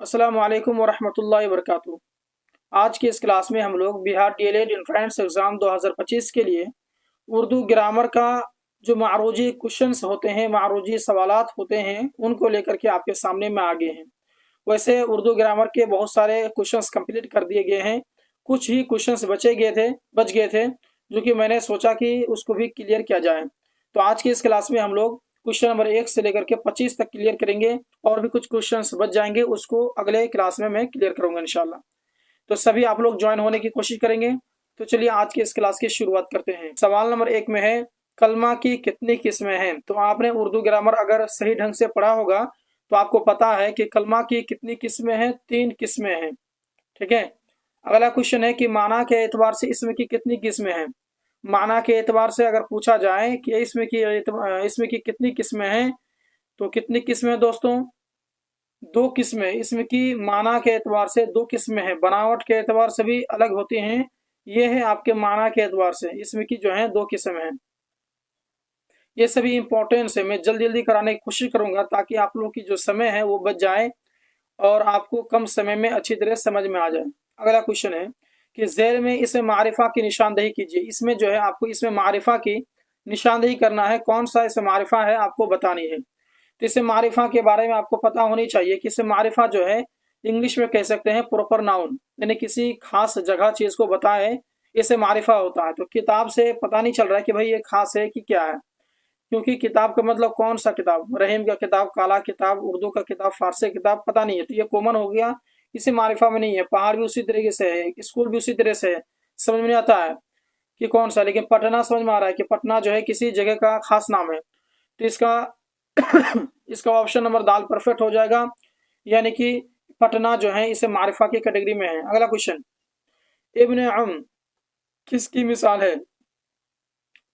अस्सलामु अलैकुम वरहमतुल्लाहि वबरकातुहू। आज की इस क्लास में हम लोग बिहार डीएलएड एंट्रेंस एग्ज़ाम 2025 के लिए उर्दू ग्रामर का जो मारूजी क्वेश्चंस होते हैं, मारूजी सवालात होते हैं, उनको लेकर के आपके सामने में आ गए हैं। वैसे उर्दू ग्रामर के बहुत सारे क्वेश्चंस कंप्लीट कर दिए गए हैं। कुछ ही क्वेश्चंस बच गए थे, जो कि मैंने सोचा कि उसको भी क्लियर किया जाए। तो आज की इस क्लास में हम लोग क्वेश्चन नंबर 1 से लेकर के 25 तक क्लियर करेंगे, और भी कुछ क्वेश्चंस बच जाएंगे, उसको अगले क्लास में मैं क्लियर करूंगा इंशाल्लाह। तो सभी आप लोग ज्वाइन होने की कोशिश करेंगे। तो चलिए आज की इस क्लास की शुरुआत करते हैं। सवाल नंबर 1 में है, कलमा की कितनी किस्में हैं? तो आपने उर्दू ग्रामर अगर सही ढंग से पढ़ा होगा तो आपको पता है कि कलमा की कितनी किस्में हैं, 3 किस्में हैं। ठीक है। अगला क्वेश्चन है कि माना के एतबार से इसमें की कितनी किस्में हैं? माना के एतबार से अगर पूछा जाए कि इसमें की कितनी किस्में हैं, तो कितनी किस्में हैं दोस्तों? 2 किस्में। इसमें की माना के एतबार से 2 किस्में हैं, बनावट के एतबार से भी अलग होती हैं। ये है आपके माना के एतबार से, इसमें की जो है 2 किस्में हैं। ये सभी इंपॉर्टेंट है, मैं जल्दी जल्दी कराने की कोशिश करूंगा ताकि आप लोगों की जो समय है वो बच जाए और आपको कम समय में अच्छी तरह समझ में आ जाए। अगला क्वेश्चन है कि ज़ेल में इसमें मारिफा की निशानदेही कीजिए। इसमें जो है आपको इसमें मारिफा की निशानदेही करना है। कौन सा इसमें मारिफा है आपको बतानी है। तो इसमें मारिफा के बारे में आपको पता होनी चाहिए कि इसमें मारिफा जो है इंग्लिश में कह सकते हैं प्रॉपर नाउन, यानी किसी खास जगह चीज को बताए, इसे मारिफा होता है। तो किताब से पता नहीं चल रहा है कि भाई ये खास है कि क्या है, क्योंकि किताब का मतलब कौन सा किताब, रहीम का किताब, काला किताब, उर्दू का किताब, फारसी किताब, पता नहीं है। तो ये कॉमन हो गया, इसे मारिफा में नहीं है। पहाड़ भी उसी तरीके से है, स्कूल भी उसी तरह से है, समझ में नहीं आता है कि कौन सा। लेकिन पटना समझ में आ रहा है कि पटना जो है किसी जगह का खास नाम है। तो इसका इसका ऑप्शन नंबर दाल परफेक्ट हो जाएगा, यानी कि पटना जो है इसे मारिफा की कैटेगरी में है। अगला क्वेश्चन, इब्न अम किसकी मिसाल है?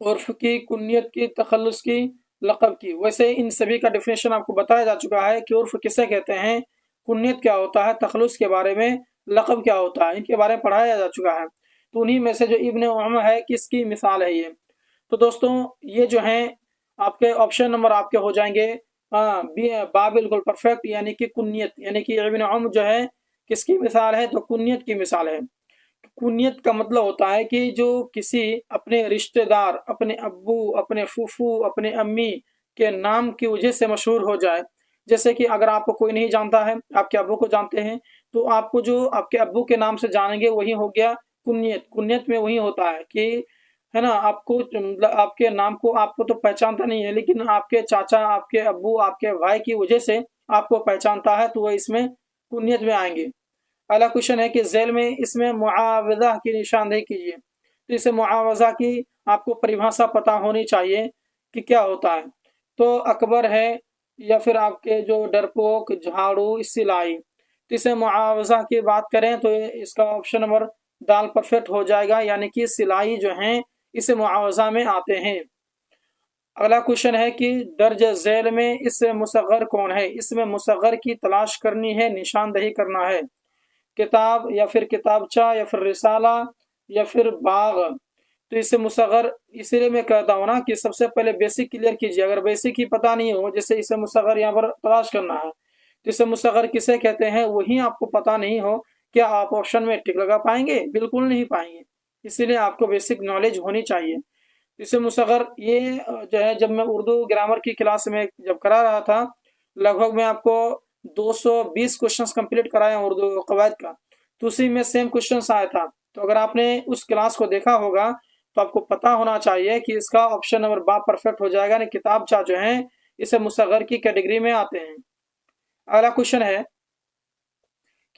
उर्फ की, कुन्नियत की, तखल्लुस की, लक़ब की। वैसे इन सभी का डेफिनेशन आपको बताया जा चुका है कि उर्फ किसे कहते हैं, कुन्नियत क्या होता है, तखल्लुस के बारे में, लक़ब क्या होता है, इनके बारे में पढ़ाया जा चुका है। तो उन्हीं में से जो इब्न उम है, किसकी मिसाल है ये? तो दोस्तों ये जो है आपके ऑप्शन नंबर आपके हो जाएंगे बा बिल्कुल परफेक्ट, यानी कि कुन्नियत, यानी कि इब्न उम जो है किसकी मिसाल है, तो कुन्नियत की मिसाल है। कुनियत का मतलब होता है कि जो किसी अपने रिश्तेदार, अपने अब्बू, अपने फूफू, अपने अम्मी के नाम की वजह से मशहूर हो जाए। जैसे कि अगर आपको कोई नहीं जानता है, आपके अब्बू को जानते हैं, तो आपको जो आपके अब्बू के नाम से जानेंगे वही हो गया कुनियत। कुनियत में वही होता है कि, है ना, आपको मतलब आपके नाम को आपको तो पहचानता नहीं है, लेकिन आपके चाचा, आपके अब्बू, आपके भाई की वजह से आपको पहचानता है, तो वह इसमें कुनियत में आएंगे। अगला क्वेश्चन है कि झेल में इसमें मुआवजा की निशानदेही कीजिए। तो इसे मुआवजा की आपको परिभाषा पता होनी चाहिए कि क्या होता है। तो अकबर है, या फिर आपके जो डरपोक, झाड़ू, सिलाई। तो इसे मुआवजा की बात करें तो इसका ऑप्शन नंबर दाल परफेक्ट हो जाएगा, यानी कि सिलाई जो है इसे मुआवजा में आते हैं। अगला क्वेश्चन है कि दर्ज झेल में इससे मुसग़र कौन है? इसमें मुसग़र की तलाश करनी है, निशानदेही करना है। किताब, या फिर किताबचा, या फिर रिसाला, या फिर बाग। तो इससे मुसग़र इसीलिए मैं कहता हूँ ना कि सबसे पहले बेसिक क्लियर कीजिए। अगर बेसिक ही पता नहीं हो, जैसे इसे मुसग़र यहाँ पर तलाश करना है, तो इसे मुसग़र किसे कहते हैं वही आपको पता नहीं हो, क्या आप ऑप्शन में टिक लगा पाएंगे? बिल्कुल नहीं पाएंगे। इसीलिए आपको बेसिक नॉलेज होनी चाहिए। इसे मुसग़र ये जो है, जब मैं उर्दू ग्रामर की क्लास में जब करा रहा था, लगभग मैं आपको 220 क्वेश्चंस कंप्लीट कराया उर्दू कवायद का, तो उसी में सेम क्वेश्चंस आया था। तो अगर आपने उस क्लास को देखा होगा तो आपको पता होना चाहिए कि इसका ऑप्शन नंबर बा परफेक्ट हो जाएगा। नहीं, किताब चा जो है इसे मुसग़र की कैटेगरी में आते हैं। अगला क्वेश्चन है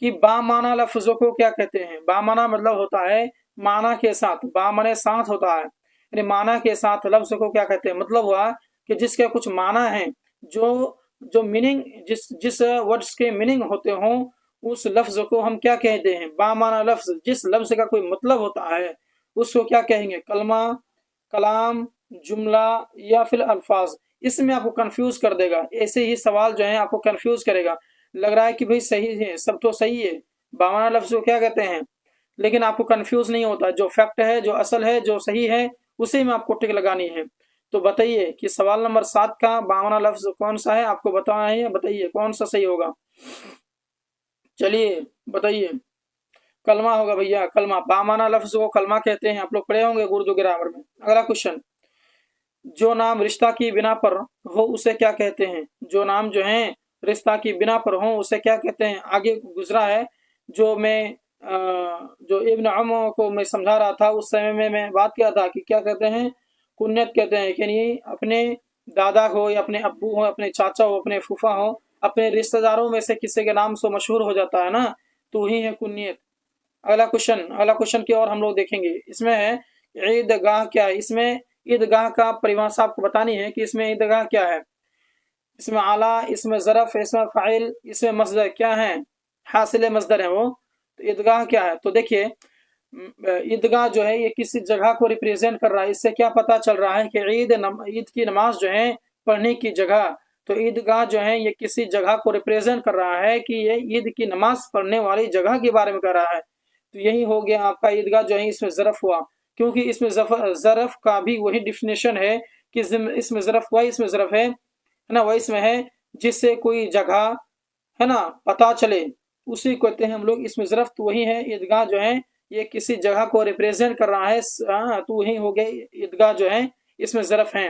कि बामाना लफ्जों को क्या कहते हैं? बामाना मतलब होता है माना के साथ, बा माने साथ होता है, यानी माना के साथ लफ्ज को क्या कहते हैं? मतलब हुआ कि जिसके कुछ माना है, जो जो मीनिंग, जिस जिस वर्ड्स के मीनिंग होते हों, उस लफ्ज को हम क्या कहते हैं? बामाना लफ्ज, जिस लफ्ज का कोई मतलब होता है उसको क्या कहेंगे? कलमा, कलाम, जुमला, या फिर अल्फाज। इसमें आपको कंफ्यूज कर देगा, ऐसे ही सवाल जो है आपको कंफ्यूज करेगा। लग रहा है कि भाई सही है, सब तो सही है, बामाना लफ्ज को क्या कहते हैं, लेकिन आपको कंफ्यूज नहीं होता। जो फैक्ट है, जो असल है, जो सही है, उसी में आपको टिक लगानी है। तो बताइए कि सवाल नंबर 7 का बामाना लफ्ज कौन सा है, आपको बताना है, बताइए कौन सा सही होगा। चलिए बताइए। कलमा होगा भैया, कलमा। बामाना लफ्ज को कलमा कहते हैं, आप लोग पढ़े होंगे उर्दू ग्रामर में। अगला क्वेश्चन, जो नाम रिश्ता की बिना पर हो उसे क्या कहते हैं? जो नाम जो है रिश्ता की बिना पर हो उसे क्या कहते हैं? आगे गुजरा है, जो मैं जो इब्न उमर को मैं समझा रहा था उस समय में मैं बात किया था कि क्या कहते हैं, कुन्नत कहते हैं। यानी अपने दादा हो या अपने अब्बू हो, अपने चाचा हो, अपने फूफा हो, अपने रिश्तेदारों में से किसी के नाम से मशहूर हो जाता है ना, तो वही है कुन्नत। अगला क्वेश्चन की और हम लोग देखेंगे। इसमें है ईदगाह क्या है? इसमें ईदगाह का परिभाषा आपको बतानी है कि इसमें ईदगाह क्या है। इसमें आला, इसमें ज़रफ़, इसमें फ़ाइल, इसमें मस्दर क्या है? हासिल मस्दर है वो। तो ईदगाह क्या है? तो देखिए, ईदगाह जो है ये किसी जगह को रिप्रेजेंट कर रहा है। इससे क्या पता चल रहा है कि ईद की नमाज जो है पढ़ने की जगह, तो ईदगाह जो है ये किसी जगह को रिप्रेजेंट कर रहा है कि ये ईद की नमाज पढ़ने वाली जगह के बारे में कर रहा है। तो यही हो गया आपका ईदगाह जो है, इसमें ज़रफ़ हुआ, क्योंकि इसमें ज़रफ़ का भी वही डिफिनेशन है कि इसमें ज़रफ़ हुआ, इसमें ज़रफ़ है ना, वही इसमें है जिससे कोई जगह है ना पता चले, उसी को कहते हैं हम लोग इसमें ज़रफ़। तो वही है ईदगाह जो है ये किसी जगह को रिप्रेजेंट कर रहा है। तो वही हो गए ईदगाह जो है इसमें ज़रफ़ है।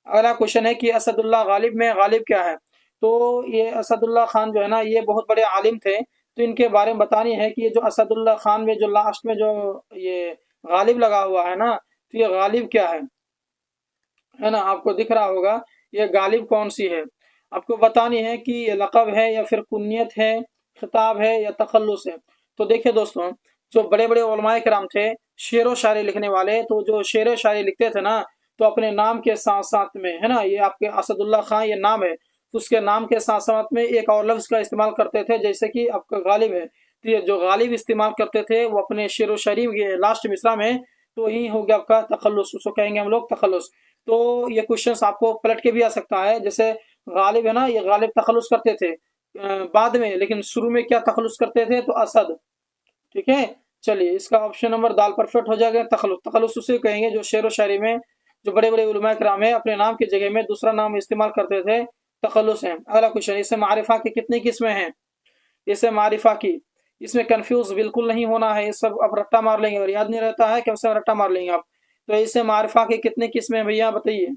अगला क्वेश्चन है कि असदुल्लाह गालिब में गालिब क्या है? तो ये असदुल्लाह खान जो है ना ये बहुत बड़े आलिम थे, तो इनके बारे में बतानी है कि ये जो असदुल्लाह खान में जो लास्ट में जो ये गालिब लगा हुआ है ना, तो ये गालिब क्या है ना, आपको दिख रहा होगा ये गालिब कौन सी है। आपको बतानी है कि ये लक़ब है या फिर कुन्नियत है, खिताब है या तखल्लुस है। तो देखिए दोस्तों, जो बड़े बड़े उलमाए किराम थे शेर व शायरी लिखने वाले, तो जो शेर व शायरी लिखते थे ना, तो अपने नाम के साथ साथ में है ना, ये आपके असदुल्लाह खान ये नाम है, तो उसके नाम के साथ साथ में एक और लफ्ज़ का इस्तेमाल करते थे, जैसे कि आपका गालिब है, तो ये जो गालिब इस्तेमाल करते थे वो अपने शेर व शायरी के लास्ट मिसरा में, तो यही हो गया आपका तखल्लुस, उसको कहेंगे हम लोग तखल्लुस। तो ये क्वेश्चन आपको पलट के भी आ सकता है, जैसे गालिब है ना, ये गालिब तखल्लुस करते थे बाद में, लेकिन शुरू में क्या तखल्लुस करते थे? तो असद। ठीक है, चलिए इसका ऑप्शन नंबर दाल परफेक्ट हो जाएगा। तखल्लुस, तखल्लुस उसे कहेंगे जो शेर व शायरी में जो बड़े बड़े उलमा किराम है अपने नाम की जगह में दूसरा नाम इस्तेमाल करते थे, तखल्लुस है। अगला क्वेश्चन, इससे मारिफा की कितनी किस्में हैं? इससे मारिफा की, इसमें कंफ्यूज बिल्कुल नहीं होना है, ये सब आप रट्टा मार लेंगे, अगर याद नहीं रहता है कम से कम रट्टा मार लेंगे आप। तो इससे मारिफा की कितनी किस्में भैया बताइए।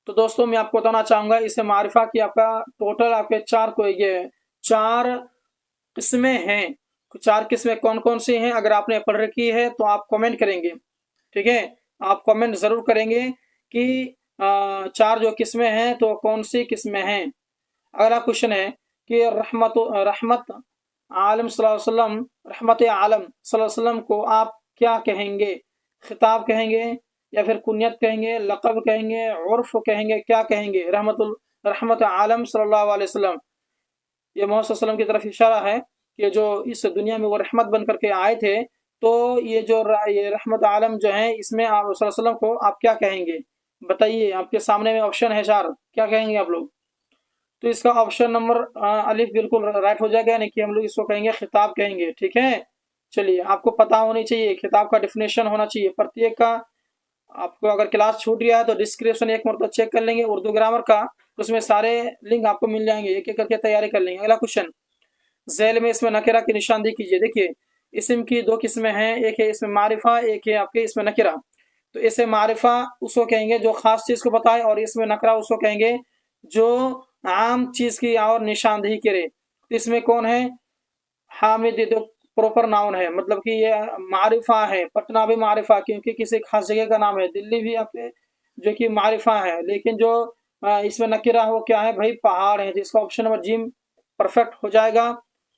तो दोस्तों मैं आपको बताना चाहूंगा, इससे मारिफा की आपका टोटल आपके चार किस्में हैं। चार किस्में कौन कौन सी हैं? अगर आपने पढ़ रखी है तो आप कमेंट करेंगे, ठीक है, आप कमेंट जरूर करेंगे कि चार जो किस्में हैं तो कौन सी किस्में हैं। अगला क्वेश्चन है कि रहमत आलम सल्लल्लाहु अलैहि वसल्लम, रहमत आलम सल्लल्लाहु अलैहि वसल्लम को आप क्या कहेंगे? खिताब कहेंगे या फिर कुनियत कहेंगे, लक़ब कहेंगे, उर्फ कहेंगे, क्या कहेंगे? रहमत आलम सल्लल्लाहु अलैहि वसल्लम, ये मोहम्मद सल्लल्लाहु अलैहि वसल्लम की तरफ इशारा है कि जो इस दुनिया में वो रहमत बन करके आए थे, तो ये जो ये रहमत आलम जो है इसमें आप सल्लल्लाहु अलैहि वसल्लम को आप क्या कहेंगे? बताइए, आपके सामने में ऑप्शन है चार, क्या कहेंगे आप लोग? तो इसका ऑप्शन नंबर अलिफ बिल्कुल राइट हो जाएगा, यानी कि हम लोग इसको कहेंगे खिताब कहेंगे। ठीक है, चलिए आपको पता होनी चाहिए, खिताब का डिफिनेशन होना चाहिए प्रत्येक का। आपको अगर क्लास छूट गया है तो डिस्क्रिप्शन एक मरतबा चेक कर लेंगे उर्दू ग्रामर का, उसमें सारे लिंक आपको मिल जाएंगे, एक एक करके तैयारी कर लेंगे। अगला क्वेश्चन, झैल में इसमें नकिरा की निशानदेही कीजिए। देखिए इसम की दो किस्में हैं, एक है इसमें मारिफा, एक है आपके इसमें नकिरा। तो इसे मारिफा उसको कहेंगे जो खास चीज को बताए, और इसमें नकरा उसको कहेंगे जो आम चीज की और निशानदेही करे। तो इसमें कौन है? हामिद, ये तो प्रॉपर नाउन है, मतलब कि ये मारिफा है। पटना भी मारिफा क्योंकि किसी खास जगह का नाम है, दिल्ली भी आपके जो कि मारिफा है। लेकिन जो इसमें नकिरा हो क्या है भाई? पहाड़ है। तो इसका ऑप्शन नंबर जी परफेक्ट हो जाएगा,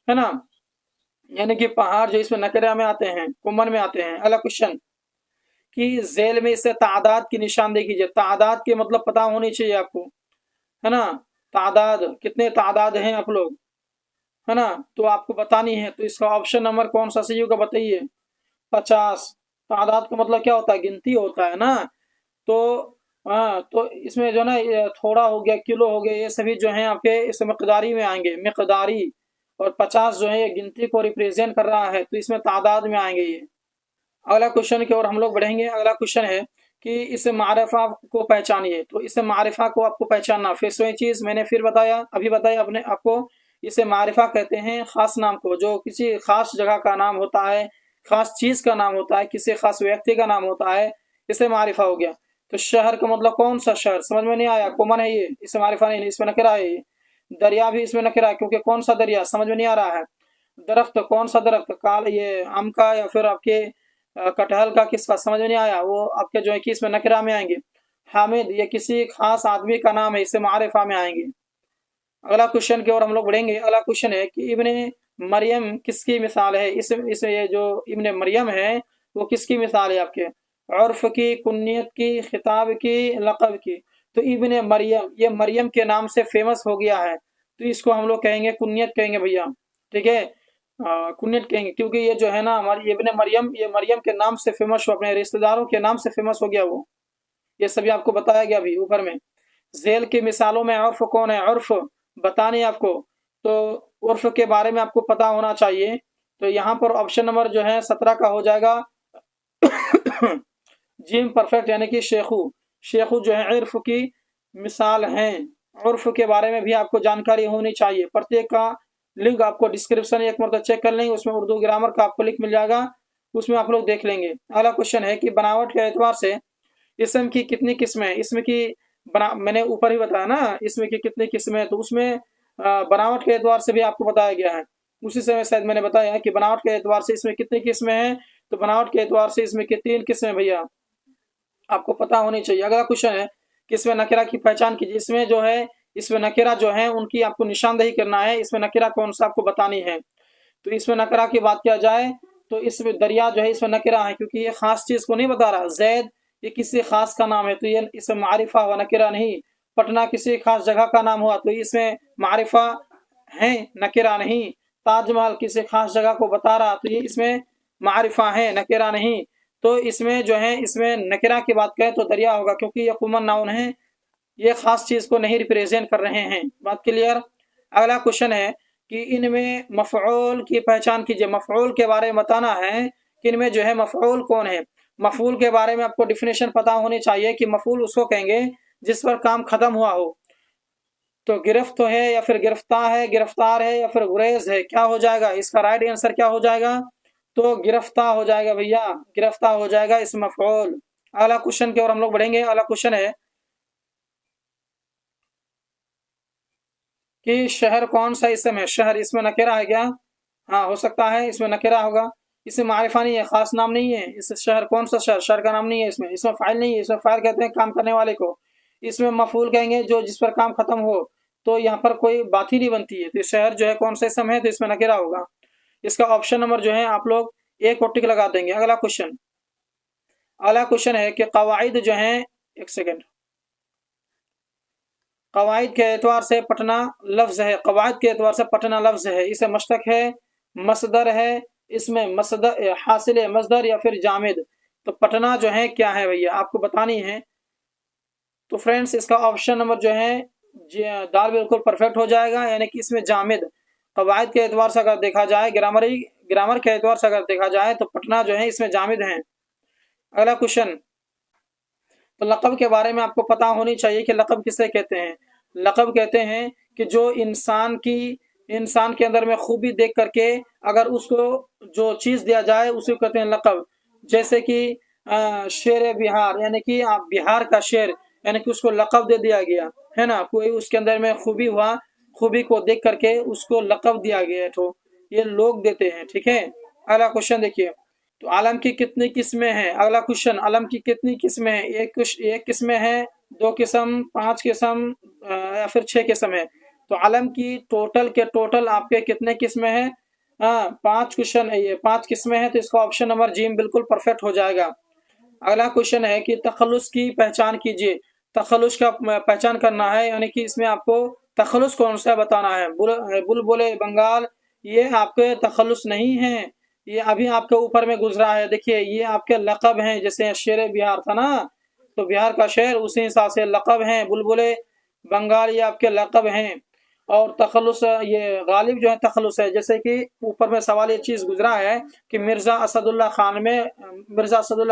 है ना, यानी कि पहाड़ जो इसमें नकिरा में आते हैं, कुमन में आते हैं। अगला क्वेश्चन कि जेल में इसे तादाद की निशानदेही कीजिए। तादाद के मतलब पता होनी चाहिए आपको, है ना, तादाद कितने तादाद हैं आप लोग, है ना, तो आपको बतानी है। तो इसका ऑप्शन नंबर कौन सा सही होगा बताइए? 50। तादाद का मतलब क्या होता है? गिनती होता है ना। तो हाँ, तो इसमें जो ना ये थोड़ा हो गया, किलो हो गया, ये सभी जो है आपके इस मकदारी में आएंगे, मकदारी। और 50 जो है ये गिनती को रिप्रेजेंट कर रहा है, तो इसमें तादाद में आएंगे ये। अगला क्वेश्चन की ओर हम लोग बढ़ेंगे। अगला क्वेश्चन है कि इस मारिफा को पहचानिए। तो इस मारिफा को आपको पहचानना, फिर से वही चीज मैंने फिर बताया, अभी बताया अपने आपको, इसे मारिफा कहते हैं खास नाम को, जो किसी खास जगह का नाम होता है, खास चीज का नाम होता है, किसी खास व्यक्ति का नाम होता है, इसे मारिफा हो गया। तो शहर का मतलब कौन सा शहर, समझ में नहीं आया, कॉमन है ये, इसे मारिफा नहीं, इसमें नकरा है ये। दरिया भी इसमें नकरा है, क्योंकि कौन सा दरिया, समझ में नहीं आ रहा है। दरख्त, कौन सा दरख्त, काल ये आम का या फिर आपके कटहल का, किसका, समझ में नहीं आया, वो आपके जो है कि इसमें नकरा में आएंगे। हामिद, ये किसी खास आदमी का नाम है, इसे मारिफा में आएंगे। अगला क्वेश्चन की ओर हम लोग बढ़ेंगे। अगला क्वेश्चन है कि इब्ने मरियम किसकी मिसाल है। इस ये जो इब्ने मरियम है वो किसकी मिसाल है आपके, उर्फ की, कुन्नियत की, खिताब की, लक़ब की। तो इब्ने मरियम, ये मरियम के नाम से फेमस हो गया है, तो इसको हम लोग कहेंगे कुन्नियत कहेंगे भैया, ठीक है, कुन्नियत कहेंगे, क्योंकि ये जो है ना हमारी इब्ने मरियम, ये मरियम के नाम से फेमस हो, अपने रिश्तेदारों के नाम से फेमस हो गया वो। ये सभी आपको बताया गया अभी ऊपर में। झेल की मिसालों में उर्फ कौन है, उर्फ बतानी है आपको, तो उर्फ के बारे में आपको पता होना चाहिए। तो यहाँ पर ऑप्शन नंबर जो है 17 का हो जाएगा जिम परफेक्ट, यानी कि शेखू। शेखू जो है उर्फ की मिसाल हैं। उर्फ के बारे में भी आपको जानकारी होनी चाहिए। प्रत्येक का लिंक आपको डिस्क्रिप्शन एक मरतबा चेक कर लेंगे, उसमें उर्दू ग्रामर का आपको लिंक मिल जाएगा, उसमें आप लोग देख लेंगे। अगला क्वेश्चन है कि बनावट के एतबार से इसम की कितनी किस्में हैं। इसमें की मैंने ऊपर ही बताया ना इसमें की कितनी किस्में हैं, तो उसमें बनावट के एतबार से भी आपको बताया गया है। उसी समय शायद मैंने बताया कि बनावट के एतबार से इसमें कितनी किस्में हैं, तो बनावट के एतबार से इसमें की 3 किस्में भैया आपको पता होनी चाहिए। अगला क्वेश्चन है कि इसमें नकेरा की पहचान कीजिए। इसमें जो है, इसमें नकेरा जो है उनकी आपको निशानदेही करना है, इसमें नकेरा कौन सा आपको बतानी है। तो इसमें नकरा की बात किया जाए तो इसमें दरिया जो है इसमें नकरा है, क्योंकि ये खास चीज को नहीं बता रहा। जैद ये किसी खास का नाम है, तो ये इसमें मारिफा हुआ, नकरा नहीं। पटना किसी खास जगह का नाम हुआ, तो इसमें मारिफा है, नकरा नहीं। ताजमहल किसी खास जगह को बता रहा, तो ये इसमें मारिफा है, नकरा नहीं। तो इसमें जो है, इसमें नकरा की बात करें तो दरिया होगा, क्योंकि ये कॉमन नाउन है, ये खास चीज को नहीं रिप्रेजेंट कर रहे हैं। बात क्लियर। अगला क्वेश्चन है कि इनमें मफऊल की पहचान कीजिए। मफऊल के बारे में बताना है कि इनमें जो है मफऊल कौन है। मफऊल के बारे में आपको डिफिनेशन पता होनी चाहिए कि मफऊल उसको कहेंगे जिस पर काम खत्म हुआ हो। तो गिरफ्त है या फिर गिरफ्तार है या फिर गुरेज है, क्या हो जाएगा इसका राइट आंसर, क्या हो जाएगा, तो गिरफ्तार हो जाएगा भैया, गिरफ्तार हो जाएगा इस मफऊल। अगला क्वेश्चन की ओर हम लोग बढ़ेंगे। अगला क्वेश्चन है कि शहर कौन सा इसम है। शहर इसमें नकेरा है क्या, हाँ हो सकता है इसमें नकेरा होगा। इसमें मारिफा नहीं है, खास नाम नहीं है। इस शहर कौन सा शहर, शहर का नाम नहीं है। इसमें फाइल नहीं है, इसमें फाइल कहते हैं काम करने वाले को। इसमें मफूल कहेंगे जो जिस पर काम खत्म हो, तो यहाँ पर कोई बात ही नहीं बनती है। तो शहर जो है कौन सा इसम है, तो इसमें नकेरा होगा। इसका ऑप्शन नंबर जो है आप लोग एक और टिक लगा देंगे। अगला क्वेश्चन है कि कवाइद जो है, एक सेकेंड, कवाइद के एतबार से पटना लफ्ज है। कवाइद के एतबार से पटना लफ्ज है, इसे मस्तक है, मसदर है, इसमें मसदर हासिल मसदर या फिर जामिद। तो पटना जो है क्या है भैया आपको बतानी है। तो फ्रेंड्स इसका ऑप्शन नंबर जो है दाल बिल्कुल परफेक्ट हो जाएगा, यानी कि इसमें जामिद। कवाइद के एतबार से अगर देखा जाए, ग्रामर के एतबार से अगर देखा जाए तो पटना जो है इसमें जामिद है। अगला क्वेश्चन, तो लक़ब के बारे में आपको पता होनी चाहिए कि लक़ब किसे कहते हैं। लक़ब कहते हैं कि जो इंसान के अंदर में खूबी देख करके अगर उसको जो चीज़ दिया जाए उसे कहते हैं लक़ब। जैसे कि शेर बिहार, यानी कि आप बिहार का शेर, यानी कि उसको लक़ब दे दिया गया है ना। कोई उसके अंदर में खूबी हुआ, खूबी को देख करके उसको लक़ब दिया गया, तो ये लोग देते हैं, ठीक है। अगला क्वेश्चन देखिए, तो आलम की कितनी किस्में हैं। अगला क्वेश्चन, आलम की कितनी किस्में हैं। एक किस्में हैं, 2 किस्म, 5 किस्म या फिर 6 किस्म है। तो आलम की टोटल के टोटल आपके कितने किस्में हैं, 5 क्वेश्चन है, ये 5 किस्में हैं। तो इसका ऑप्शन नंबर जीम बिल्कुल परफेक्ट हो जाएगा। अगला क्वेश्चन है कि तखल्लुस की पहचान कीजिए। तखल्लुस का पहचान करना है, यानी कि इसमें आपको तखल्लुस कौन सा बताना है। बुलबुल बंगाल ये आपके तखल्लुस नहीं है, ये अभी आपके ऊपर में गुजरा है। देखिए ये आपके लक़ब हैं, जैसे शेर बिहार था ना, तो बिहार का शेर उसी हिसाब से लक़ब हैं। बुलबुल बंगाल ये आपके लक़ब हैं। और तखल्लुस, ये गालिब जो है तखल्लुस है। जैसे कि ऊपर में सवाल ये चीज़ गुजरा है कि मिर्ज़ा असदुल्ला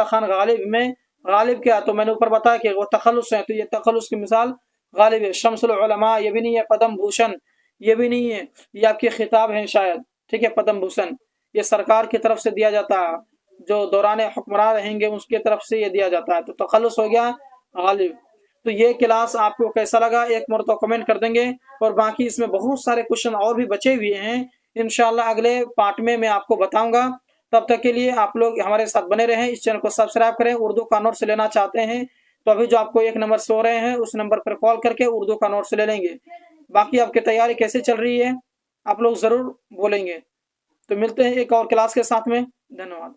खान गालिब में गालिब क्या, तो मैंने ऊपर बताया कि वो तखल्लुस है, तो ये तखल्लुस की मिसाल गालिब है। शम्सुल उलमा ये भी नहीं है, पद्म भूषण ये भी नहीं है, ये आपके खिताब हैं शायद, ठीक है, पद्म भूषण, ये सरकार की तरफ से दिया जाता है, जो दौरान हुक्मरान रहेंगे उसके तरफ से ये दिया जाता है। तो तखल्लुस हो गया गालिब। तो ये क्लास आपको कैसा लगा, एक मरतबा कमेंट कर देंगे, और बाकी इसमें बहुत सारे क्वेश्चन और भी बचे हुए हैं, इंशाल्लाह अगले पार्ट में मैं आपको बताऊंगा। तब तक के लिए आप लोग हमारे साथ बने रहें, इस चैनल को सब्सक्राइब करें। उर्दू का नोट्स लेना चाहते हैं तो अभी जो आपको एक नंबर सो रहे हैं उस नंबर पर कॉल करके उर्दू का नोट्स ले लेंगे। बाकी आपकी तैयारी कैसे चल रही है आप लोग ज़रूर बोलेंगे। तो मिलते हैं एक और क्लास के साथ में। धन्यवाद।